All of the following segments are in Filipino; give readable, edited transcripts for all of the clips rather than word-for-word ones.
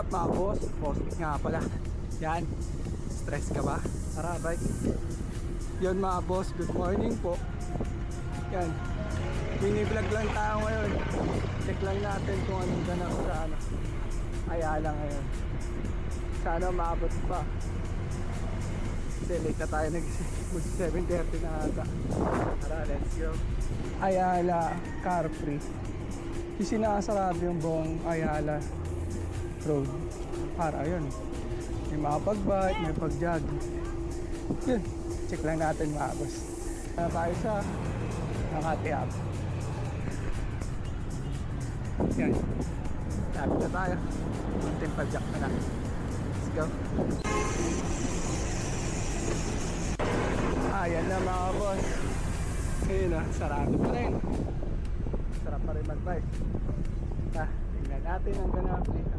up mga boss? Postik nga pala. Yan. Stress ka ba? Tara, bike. Yun mga boss, good morning po. Yan. Mini vlog lang tayo ngayon. Check lang natin kung anong ganap sa ano. Ayala ngayon. Sana maabot pa. Kasi late na tayo nagising. 7:30 na ata. Tara, let's go. Ayala car free. Sinasarado yung buong Ayala road. Para yun, may makapag-bike, may pag-jog. Yun, check lang natin mga boss. Tayo sa Makati Ave. Yan, lapit na tayo. Konting pag-jog na lang. Let's go. Ayan na mga boss. Ayun na, sarado pa rin. Sarap pa rin mag-bike. Tingnan natin ang ganap dito.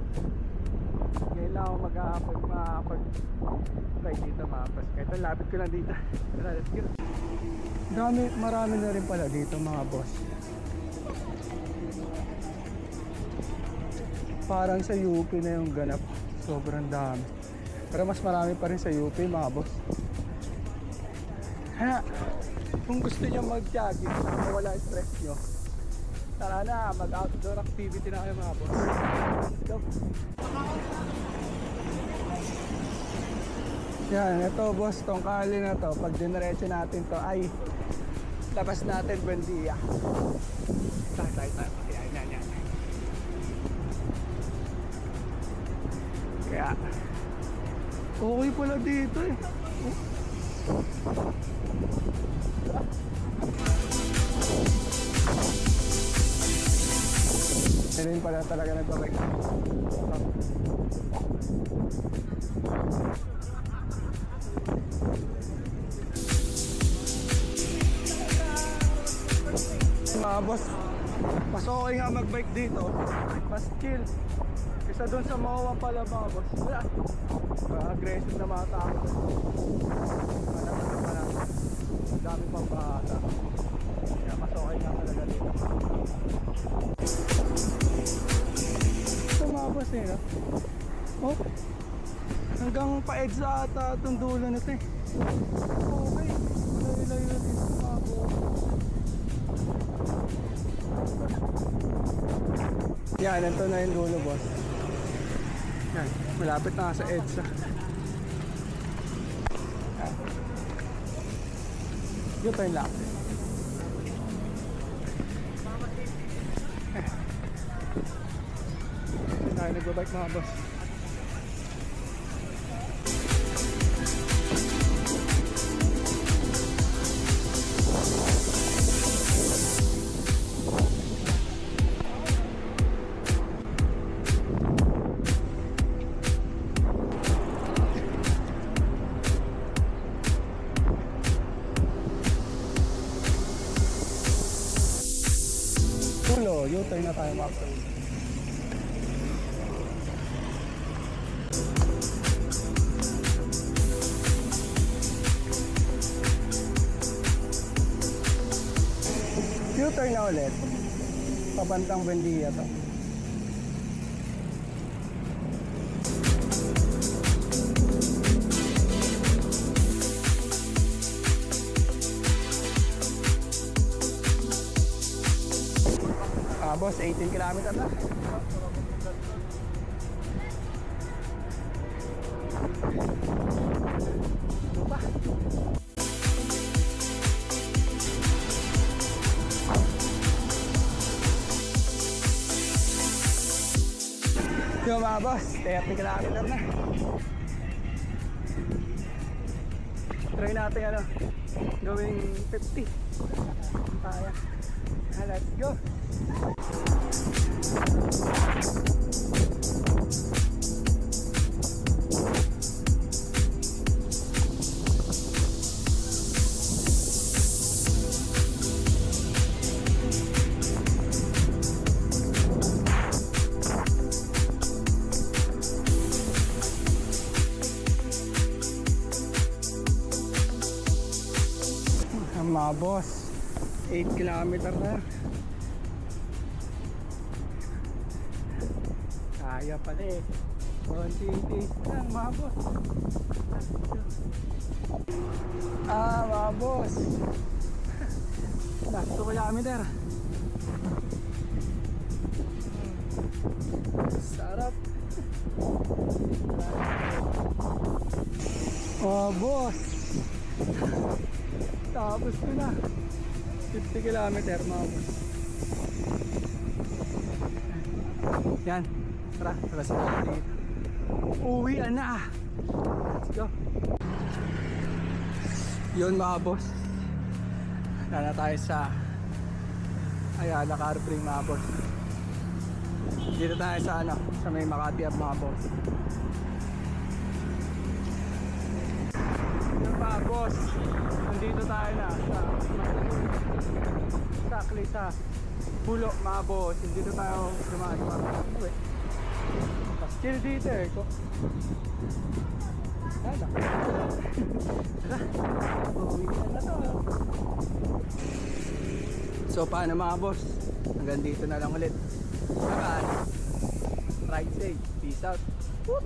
Ngayon lang ako makakapag-bike dito mga boss. Kahit ang lapit ko lang dito. Let's go. Marami na rin pala dito mga boss. Parang sa UP na yung ganap. Sobrang dami. Pero mas marami pa rin sa UP mga boss. Kaya kung gusto nyo mag-jogging, wala stress nyo, tara na, mag-outdoor activity na kayo mga boss. Let's go. Yan, ito boss, tong kali na to, pag diniretso natin to ay labas natin Buendia. Tayo. Yan. Kaya okay pala dito eh. Rin pala talaga nagbabike. Mga boss, mas okay nga magbike dito. Mas chill. Kesa dun sa MOA pala mga boss. Wala. Aggressive na mga tao. Ang dami pang bata. Kaya mas okay nga talaga dito. Tumabas eh, no? Oh, hanggang pa-EDSA ata itong dulo na ito eh. Okay, layo-layo na dito tumabas. Yan, ito na yung dulo boss. Yan, malapit na sa EDSA. Yan. Yun pa yung lapit. Tayo nagbabike mga boss. Tulo, U-turn na tayo mga boss. U-turn na ulit. Pabantang Buendia to. Boss, 18 km na. Lupa. Yung mga boss, 30 km na. Try natin ano, gawing 50. Kaya. Let's go. Mga boss, 8 kilometer na. Kaya pala eh. Konti-tiis lang mga boss. Mga boss. Last 2 kilometer. Sarap. Boss. Tapos ko na. 50 kilometer mga boss. Yan. Tara, labas na dito. Uwian na. Let's go. Yun mga boss. Nana tayo sa Ayala Carbring mga boss. Dito tayo sa sa may Makati Hub mga boss. Yun mga boss. Nandito tayo na exactly sa Pulo mga boss. Dito tayo dumaan mga boss. Mas chill dito eh. Hala. Uwian na to. So paano mga boss? Hanggang dito na lang ulit. Right safe. Peace out. Whoop.